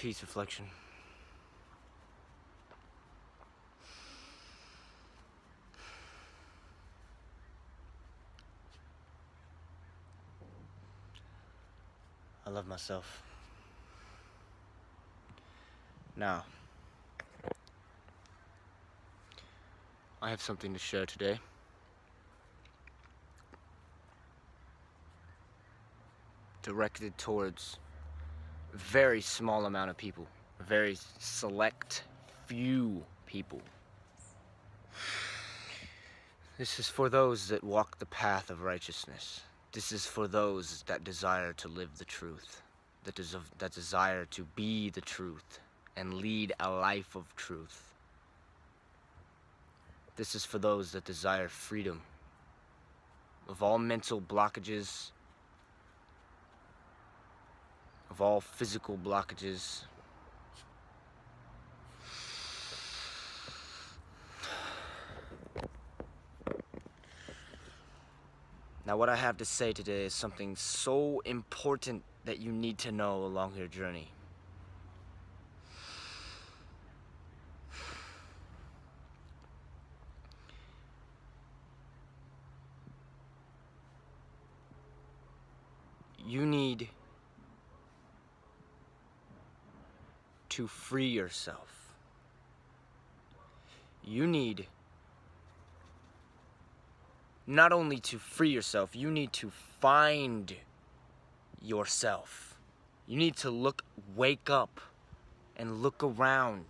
Peace reflection. I love myself. Now, I have something to share today. Directed towards a very small amount of people, a very select few people. This is for those that walk the path of righteousness. This is for those that desire to live the truth, that desire to be the truth and lead a life of truth. This is for those that desire freedom of all mental blockages, of all physical blockages. Now, what I have to say today is something so important that you need to know along your journey. You need to free yourself. You need not only to free yourself, you need to find yourself. You need to wake up and look around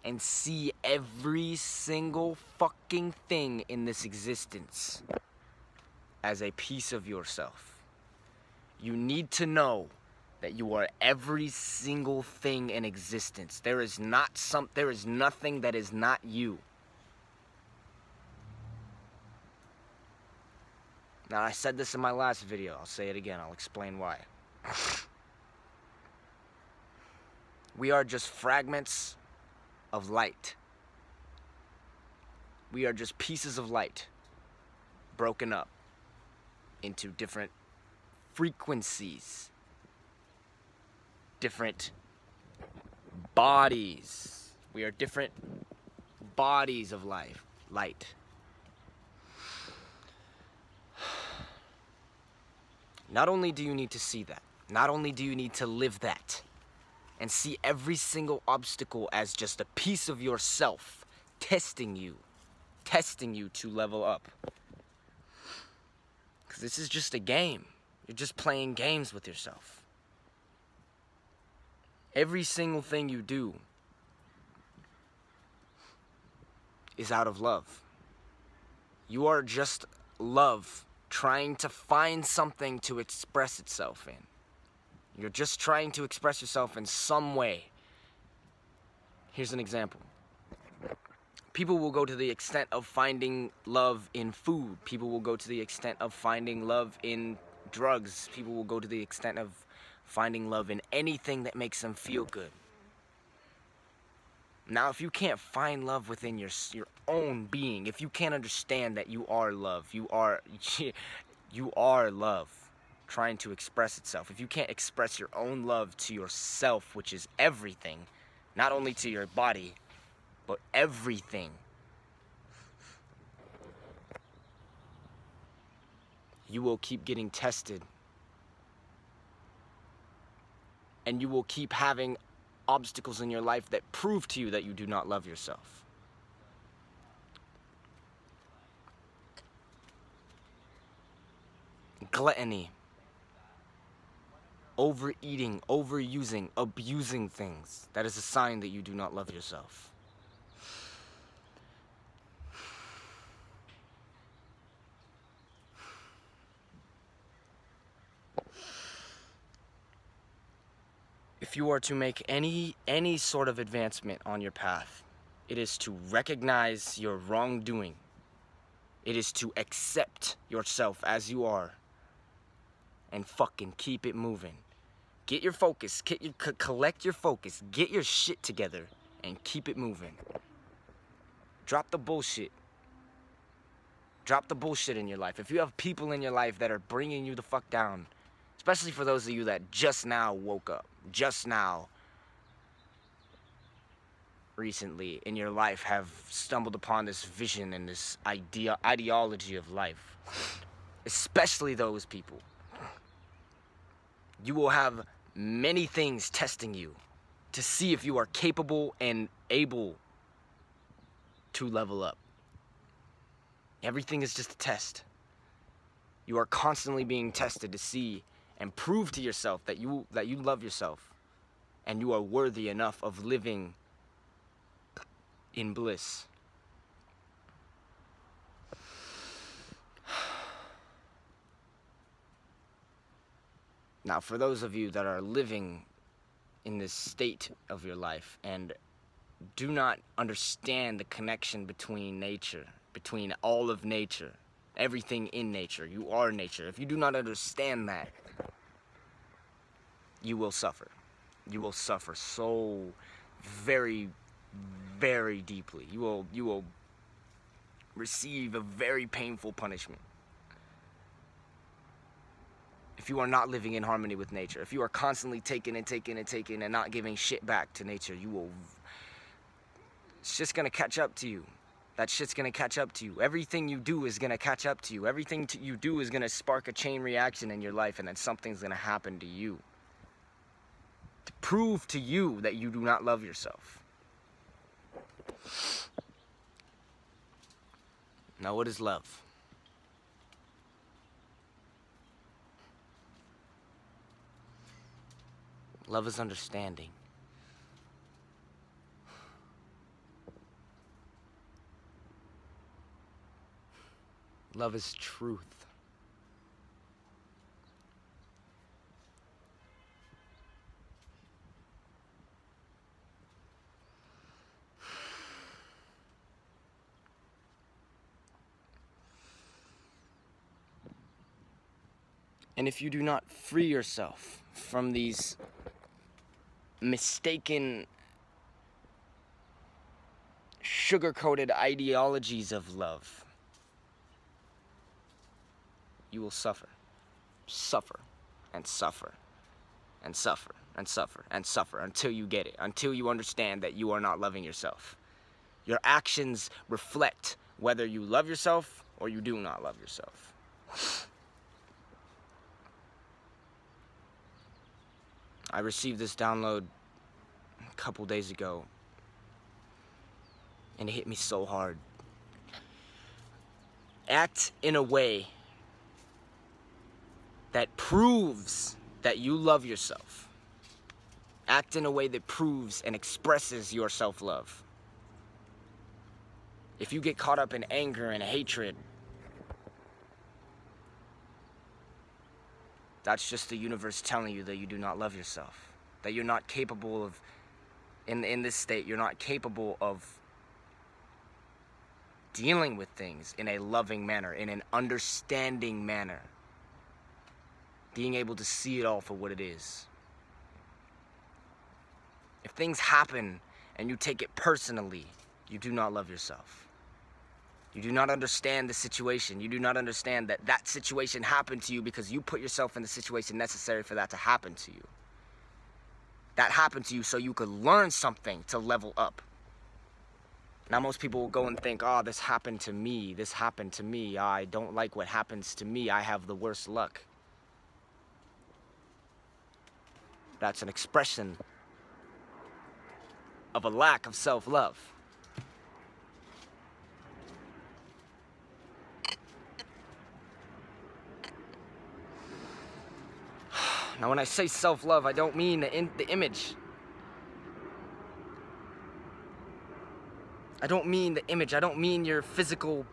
and see every single fucking thing in this existence as a piece of yourself. You need to know that you are every single thing in existence. There is nothing that is not you. Now, I said this in my last video. I'll say it again. I'll explain why. We are just fragments of light. We are just pieces of light broken up into different frequencies, different bodies. We are different bodies of light. Not only do you need to see that, not only do you need to live that, and see every single obstacle as just a piece of yourself testing you to level up. Because this is just a game. You're just playing games with yourself. Every single thing you do is out of love. You are just love trying to find something to express itself in. You're just trying to express yourself in some way. Here's an example. People will go to the extent of finding love in food. People will go to the extent of finding love in drugs. People will go to the extent of finding love in anything that makes them feel good. Now, if you can't find love within your own being, if you can't understand that you are love, you are love trying to express itself. If you can't express your own love to yourself, which is everything, not only to your body, but everything, you will keep getting tested. And you will keep having obstacles in your life that prove to you that you do not love yourself. Gluttony, overeating, overusing, abusing things. That is a sign that you do not love yourself. If you are to make any sort of advancement on your path, it is to recognize your wrongdoing. It is to accept yourself as you are and fucking keep it moving. Get your focus, collect your focus, get your shit together and keep it moving. Drop the bullshit. Drop the bullshit in your life. If you have people in your life that are bringing you the fuck down, especially for those of you that just now woke up, just now recently in your life have stumbled upon this vision and this ideology of life, especially those people, you will have many things testing you to see if you are capable and able to level up. Everything is just a test. You are constantly being tested to see and prove to yourself that you love yourself and you are worthy enough of living in bliss. Now, for those of you that are living in this state of your life and do not understand the connection between nature, between all of nature, everything in nature, you are nature. If you do not understand that, you will suffer. You will suffer so very, very deeply. You will receive a very painful punishment if you are not living in harmony with nature. If you are constantly taking and taking and taking and not giving shit back to nature, it's just gonna catch up to you. That shit's gonna catch up to you. Everything you do is gonna catch up to you. Everything you do is gonna spark a chain reaction in your life, and then something's gonna happen to you to prove to you that you do not love yourself. Now, what is love? Love is understanding. Love is truth. And if you do not free yourself from these mistaken, sugar-coated ideologies of love, you will suffer. Suffer and suffer and suffer and suffer and suffer until you get it, until you understand that you are not loving yourself. Your actions reflect whether you love yourself or you do not love yourself. I received this download a couple days ago, and it hit me so hard. Act in a way that proves that you love yourself. Act in a way that proves and expresses your self-love. If you get caught up in anger and hatred, that's just the universe telling you that you do not love yourself. That you're not capable of, in this state, you're not capable of dealing with things in a loving manner, in an understanding manner. Being able to see it all for what it is. If things happen and you take it personally, you do not love yourself. You do not understand the situation. You do not understand that that situation happened to you because you put yourself in the situation necessary for that to happen to you. That happened to you so you could learn something to level up. Now most people will go and think, oh, this happened to me. This happened to me. I don't like what happens to me. I have the worst luck. That's an expression of a lack of self-love. Now, when I say self-love, I don't mean the image. I don't mean the image. I don't mean your physical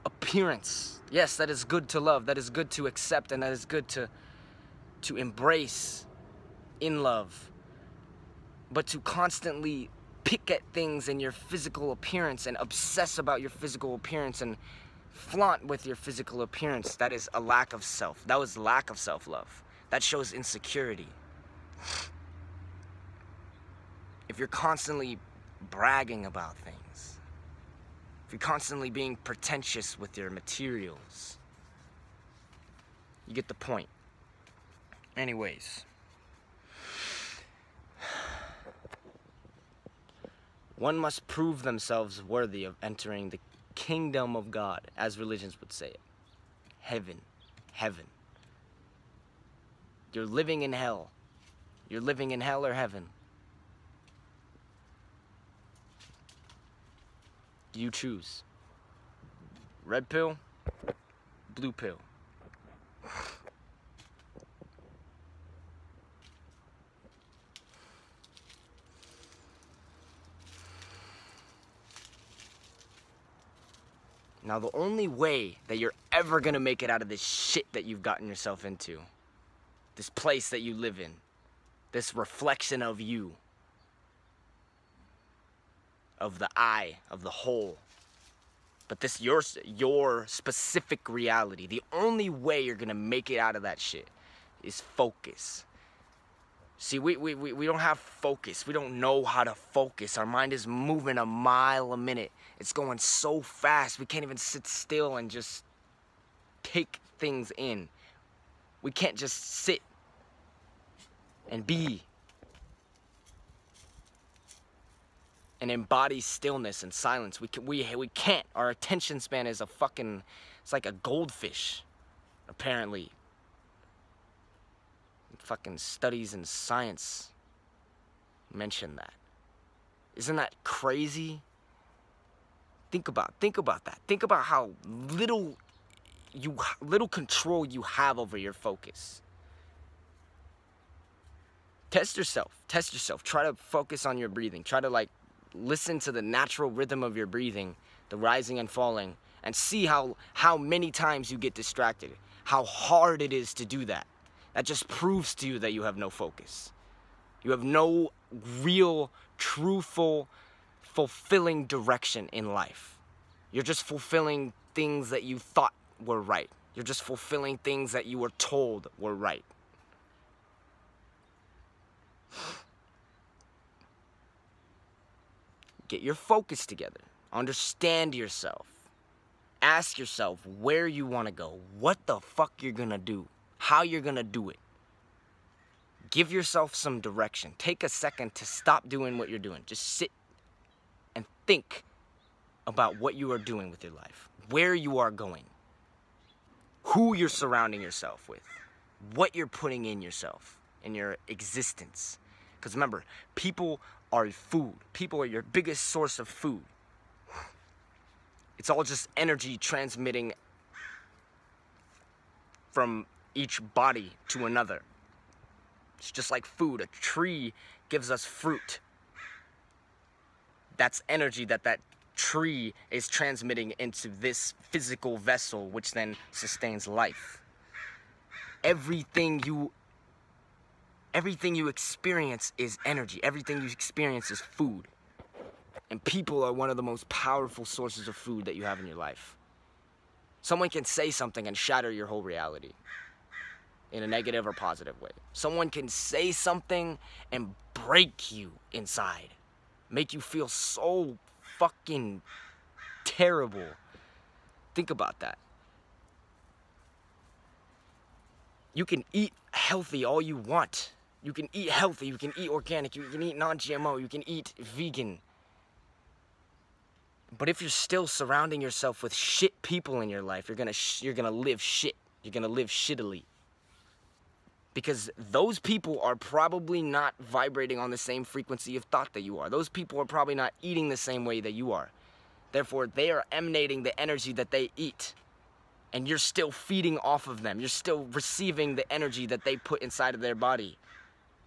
appearance. Yes, that is good to love. That is good to accept, and that is good to embrace in love. But to constantly pick at things in your physical appearance and obsess about your physical appearance and flaunt with your physical appearance, that is a lack of self. That was lack of self-love. That shows insecurity. If you're constantly bragging about things, if you're constantly being pretentious with your materials, you get the point. Anyways, One must prove themselves worthy of entering the kingdom of God, as religions would say it. Heaven. Heaven. You're living in hell. You're living in hell or heaven. You choose. Red pill, blue pill. Now, the only way that you're ever gonna make it out of this shit that you've gotten yourself into, this place that you live in, this reflection of you, of the I, of the whole, but this your specific reality, the only way you're gonna make it out of that shit is focus. See, we don't have focus. We don't know how to focus. Our mind is moving a mile a minute. It's going so fast. We can't even sit still and just take things in. We can't just sit and be and embody stillness and silence. We can't. Our attention span is it's like a goldfish, apparently. Fucking studies in science mention that. Isn't that crazy? Think about that. Think about how little control you have over your focus. Test yourself. Try to focus on your breathing. Try to listen to the natural rhythm of your breathing, the rising and falling, and see how many times you get distracted. How hard it is to do that. That just proves to you that you have no focus. You have no real, truthful, fulfilling direction in life. You're just fulfilling things that you thought were right. You're just fulfilling things that you were told were right. Get your focus together. Understand yourself. Ask yourself where you want to go. What the fuck you're gonna do. How you're gonna do it. Give yourself some direction. Take a second to stop doing what you're doing. Just sit and think about what you are doing with your life, where you are going, who you're surrounding yourself with, what you're putting in yourself, in your existence. Because remember, people are food. People are your biggest source of food. It's all just energy transmitting from each body to another. It's just like food. A tree gives us fruit. That's energy that tree is transmitting into this physical vessel, which then sustains life. Everything you experience is energy. Everything you experience is food. And people are one of the most powerful sources of food that you have in your life. Someone can say something and shatter your whole reality in a negative or positive way. Someone can say something and break you inside. Make you feel so fucking terrible. Think about that. You can eat healthy all you want. You can eat healthy, you can eat organic, you can eat non-GMO, you can eat vegan. But if you're still surrounding yourself with shit people in your life, you're gonna live shit. You're gonna live shittily. Because those people are probably not vibrating on the same frequency of thought that you are. Those people are probably not eating the same way that you are. Therefore, they are emanating the energy that they eat. And you're still feeding off of them. You're still receiving the energy that they put inside of their body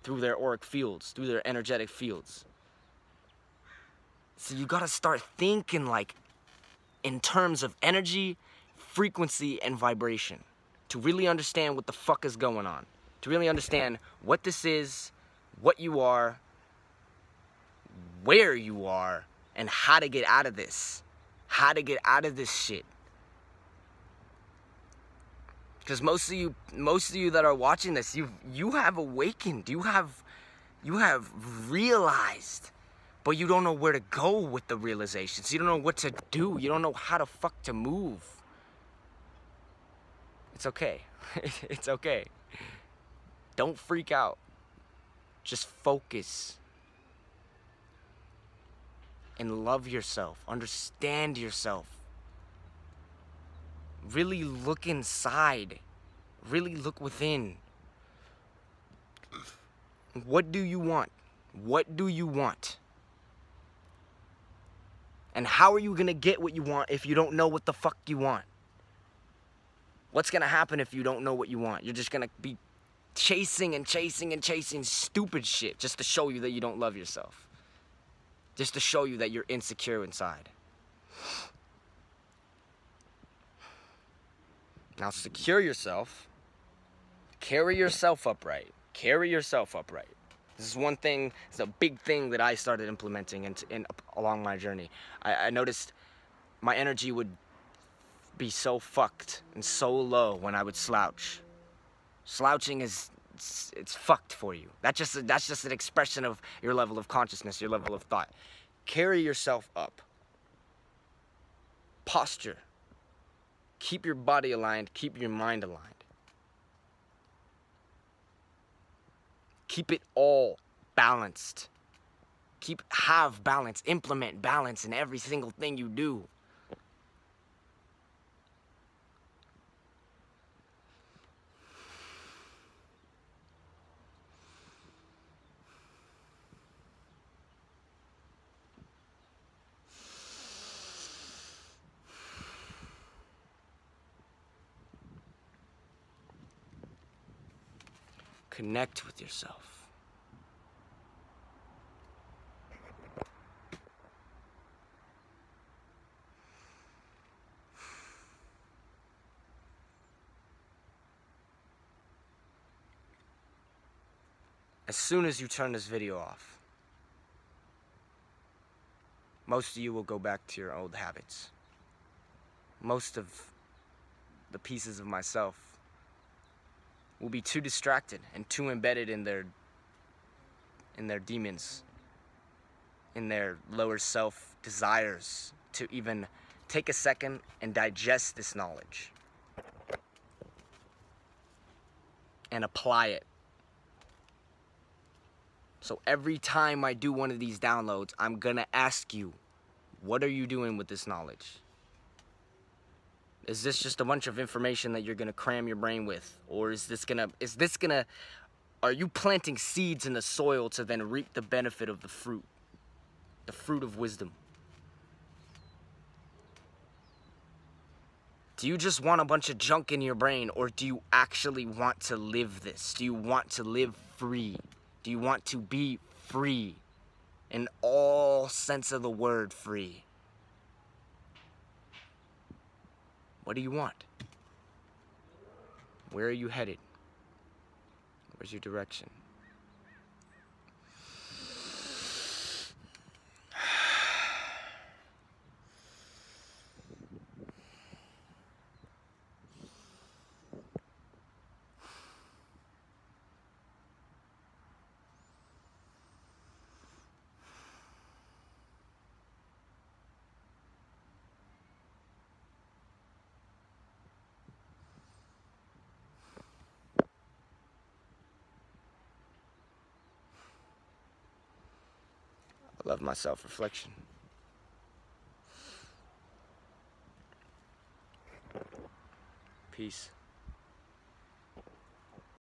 through their auric fields, through their energetic fields. So you gotta start thinking in terms of energy, frequency, and vibration to really understand what the fuck is going on. To really understand what this is, what you are, where you are, and how to get out of this. How to get out of this shit. Because most of you that are watching this, you have awakened. You have realized, but you don't know where to go with the realizations. You don't know what to do. You don't know how the fuck to move. It's okay. It's okay. Don't freak out. Just focus. and love yourself. Understand yourself. Really look inside. Really look within. What do you want? What do you want? And how are you gonna get what you want if you don't know what the fuck you want? What's gonna happen if you don't know what you want? You're just gonna be chasing and chasing and chasing stupid shit just to show you that you don't love yourself. Just to show you that you're insecure inside. Now secure yourself. Carry yourself upright. Carry yourself upright. This is one thing, it's a big thing that I started implementing along my journey. I noticed my energy would be so fucked and so low when I would slouch. Slouching is, it's fucked for you. That's just an expression of your level of consciousness, your level of thought. Carry yourself up. Posture. Keep your body aligned, keep your mind aligned. Keep it all balanced. Have balance, implement balance in every single thing you do. Connect with yourself. As soon as you turn this video off, most of you will go back to your old habits. Most of the pieces of myself will be too distracted and too embedded in their demons, in their lower self desires to even take a second and digest this knowledge and apply it. So every time I do one of these downloads, I'm gonna ask you, what are you doing with this knowledge? Is this just a bunch of information that you're gonna cram your brain with? Or are you planting seeds in the soil to then reap the benefit of the fruit of wisdom? Do you just want a bunch of junk in your brain, or do you actually want to live this? Do you want to live free? Do you want to be free? In all sense of the word free. What do you want? Where are you headed? Where's your direction? I love my self-reflection. Peace.